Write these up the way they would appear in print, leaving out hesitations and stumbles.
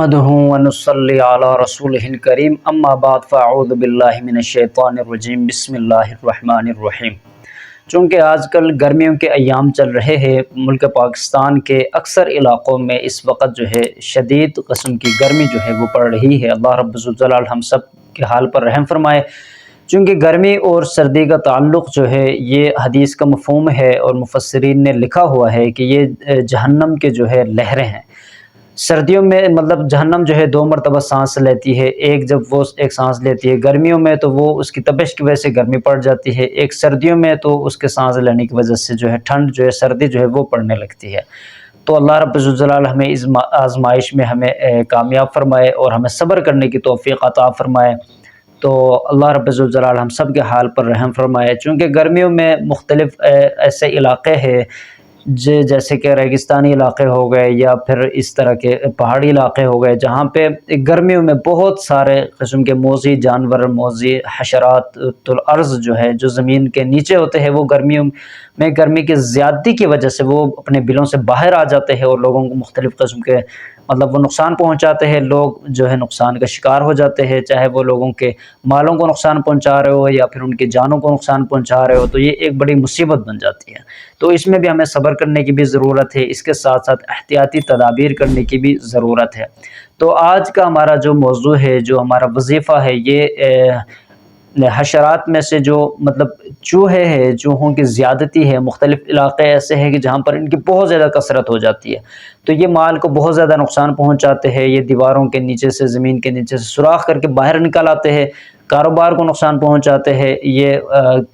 نحمده ونصلي على رسوله الكريم اما بعد فاعوذ باللہ من الشیطان الرجیم بسم اللہ الرحمن الرحیم۔ چونکہ آج کل گرمیوں کے ایام چل رہے ہیں، ملک پاکستان کے اکثر علاقوں میں اس وقت جو ہے شدید قسم کی گرمی جو ہے وہ پڑ رہی ہے۔ اللہ رب الجلال ہم سب کے حال پر رحم فرمائے۔ چونکہ گرمی اور سردی کا تعلق جو ہے یہ حدیث کا مفہوم ہے، اور مفسرین نے لکھا ہوا ہے کہ یہ جہنم کے جو ہے لہریں ہیں۔ سردیوں میں مطلب جہنم جو ہے دو مرتبہ سانس لیتی ہے، ایک جب وہ ایک سانس لیتی ہے گرمیوں میں تو وہ اس کی تپش کی وجہ سے گرمی پڑ جاتی ہے، ایک سردیوں میں تو اس کے سانس لینے کی وجہ سے جو ہے ٹھنڈ جو ہے سردی جو ہے وہ پڑنے لگتی ہے۔ تو اللہ رب الجلال ہمیں اس آزمائش میں ہمیں کامیاب فرمائے اور ہمیں صبر کرنے کی توفیق عطا فرمائے۔ تو اللہ رب الجلال ہم سب کے حال پر رحم فرمائے۔ چونکہ گرمیوں میں مختلف ایسے علاقے ہیں جیسے کہ ریگستانی علاقے ہو گئے یا پھر اس طرح کے پہاڑی علاقے ہو گئے، جہاں پہ گرمیوں میں بہت سارے قسم کے موذی جانور، موذی حشرات الارض جو ہے جو زمین کے نیچے ہوتے ہیں، وہ گرمیوں میں گرمی کی زیادتی کی وجہ سے وہ اپنے بلوں سے باہر آ جاتے ہیں اور لوگوں کو مختلف قسم کے مطلب وہ نقصان پہنچاتے ہیں۔ لوگ جو ہے نقصان کا شکار ہو جاتے ہیں، چاہے وہ لوگوں کے مالوں کو نقصان پہنچا رہے ہو یا پھر ان کی جانوں کو نقصان پہنچا رہے ہو، تو یہ ایک بڑی مصیبت بن جاتی ہے۔ تو اس میں بھی ہمیں صبر کرنے کی بھی ضرورت ہے، اس کے ساتھ ساتھ احتیاطی تدابیر کرنے کی بھی ضرورت ہے۔ تو آج کا ہمارا جو موضوع ہے، جو ہمارا وظیفہ ہے، یہ حشرات میں سے جو مطلب چوہے ہیں، چوہوں کی زیادتی ہے۔ مختلف علاقے ایسے ہیں کہ جہاں پر ان کی بہت زیادہ کثرت ہو جاتی ہے، تو یہ مال کو بہت زیادہ نقصان پہنچاتے ہیں۔ یہ دیواروں کے نیچے سے، زمین کے نیچے سے سوراخ کر کے باہر نکل آتے ہیں، کاروبار کو نقصان پہنچاتے ہیں۔ یہ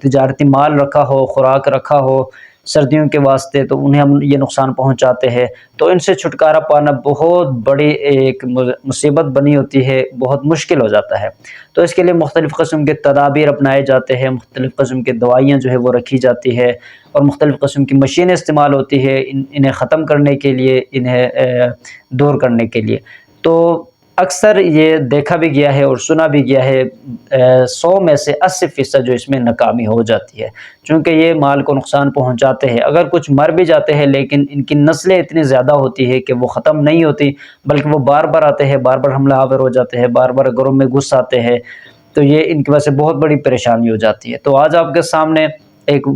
تجارتی مال رکھا ہو، خوراک رکھا ہو سردیوں کے واسطے، تو انہیں ہم یہ نقصان پہنچاتے ہیں۔ تو ان سے چھٹکارا پانا بہت بڑی ایک مصیبت بنی ہوتی ہے، بہت مشکل ہو جاتا ہے۔ تو اس کے لیے مختلف قسم کے تدابیر اپنائے جاتے ہیں، مختلف قسم کے دوائیاں جو ہے وہ رکھی جاتی ہے، اور مختلف قسم کی مشینیں استعمال ہوتی ہے انہیں ختم کرنے کے لیے، انہیں دور کرنے کے لیے۔ تو اکثر یہ دیکھا بھی گیا ہے اور سنا بھی گیا ہے، 100 میں سے 80% جو اس میں ناکامی ہو جاتی ہے، چونکہ یہ مال کو نقصان پہنچاتے ہیں۔ اگر کچھ مر بھی جاتے ہیں لیکن ان کی نسلیں اتنی زیادہ ہوتی ہے کہ وہ ختم نہیں ہوتی، بلکہ وہ بار بار آتے ہیں، بار بار حملہ آور ہو جاتے ہیں، بار بار گھروں میں گھس آتے ہیں، تو یہ ان کی وجہ سے بہت بڑی پریشانی ہو جاتی ہے۔ تو آج آپ کے سامنے ایک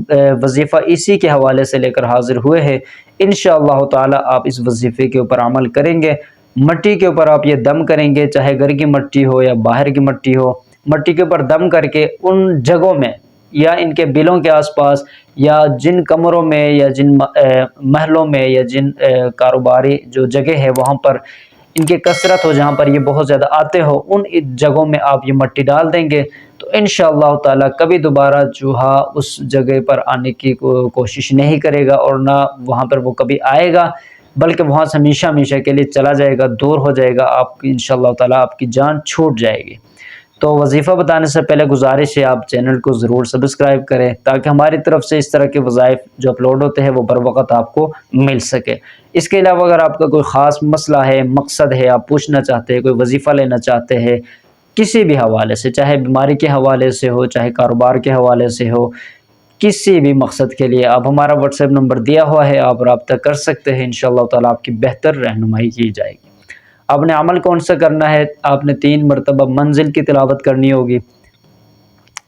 وظیفہ اسی کے حوالے سے لے کر حاضر ہوئے ہیں۔ انشاءاللہ تعالی آپ اس وظیفے کے اوپر عمل کریں گے۔ مٹی کے اوپر آپ یہ دم کریں گے، چاہے گھر کی مٹی ہو یا باہر کی مٹی ہو، مٹی کے اوپر دم کر کے ان جگہوں میں یا ان کے بلوں کے آس پاس یا جن کمروں میں یا جن محلوں میں یا جن کاروباری جو جگہ ہے وہاں پر ان کی کثرت ہو، جہاں پر یہ بہت زیادہ آتے ہو، ان جگہوں میں آپ یہ مٹی ڈال دیں گے، تو انشاءاللہ تعالی کبھی دوبارہ چوہا اس جگہ پر آنے کی کوشش نہیں کرے گا، اور نہ وہاں پر وہ کبھی آئے گا، بلکہ وہاں سے ہمیشہ ہمیشہ کے لیے چلا جائے گا، دور ہو جائے گا، آپ کی انشاءاللہ تعالی آپ کی جان چھوٹ جائے گی۔ تو وظیفہ بتانے سے پہلے گزارش ہے آپ چینل کو ضرور سبسکرائب کریں، تاکہ ہماری طرف سے اس طرح کے وظائف جو اپلوڈ ہوتے ہیں وہ بر وقت آپ کو مل سکے۔ اس کے علاوہ اگر آپ کا کوئی خاص مسئلہ ہے، مقصد ہے، آپ پوچھنا چاہتے ہیں، کوئی وظیفہ لینا چاہتے ہیں کسی بھی حوالے سے، چاہے بیماری کے حوالے سے ہو، چاہے کاروبار کے حوالے سے ہو، کسی بھی مقصد کے لیے، آپ ہمارا واٹس ایپ نمبر دیا ہوا ہے، آپ رابطہ کر سکتے ہیں۔ انشاءاللہ تعالی آپ کی بہتر رہنمائی کی جائے گی۔ آپ نے عمل کون سا کرنا ہے؟ آپ نے 3 مرتبہ منزل کی تلاوت کرنی ہوگی۔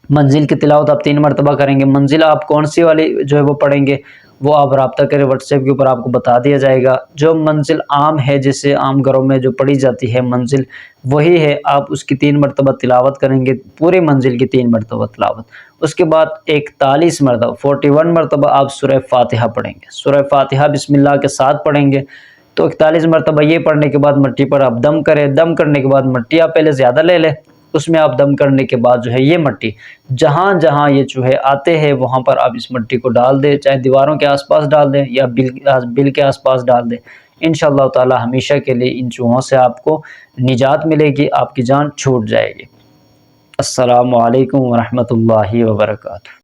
منزل کی تلاوت آپ 3 مرتبہ کریں گے۔ منزل آپ کون سی والی جو ہے وہ پڑھیں گے، وہ آپ رابطہ کریں، واٹس ایپ کے اوپر آپ کو بتا دیا جائے گا۔ جو منزل عام ہے، جسے عام گھروں میں جو پڑھی جاتی ہے منزل، وہی ہے، آپ اس کی 3 مرتبہ تلاوت کریں گے، پورے منزل کی 3 مرتبہ تلاوت۔ اس کے بعد 41 مرتبہ 41 مرتبہ آپ سورہ فاتحہ پڑھیں گے۔ سورہ فاتحہ بسم اللہ کے ساتھ پڑھیں گے۔ تو 41 مرتبہ یہ پڑھنے کے بعد مٹی پر آپ دم کریں۔ دم کرنے کے بعد مٹی آپ پہلے زیادہ لے لیں، اس میں آپ دم کرنے کے بعد جو ہے یہ مٹی جہاں جہاں یہ چوہے آتے ہیں وہاں پر آپ اس مٹی کو ڈال دیں، چاہے دیواروں کے آس پاس ڈال دیں یا بل کے آس پاس ڈال دیں۔ انشاءاللہ تعالی ہمیشہ کے لیے ان چوہوں سے آپ کو نجات ملے گی، آپ کی جان چھوٹ جائے گی۔ السلام علیکم ورحمۃ اللہ وبرکاتہ۔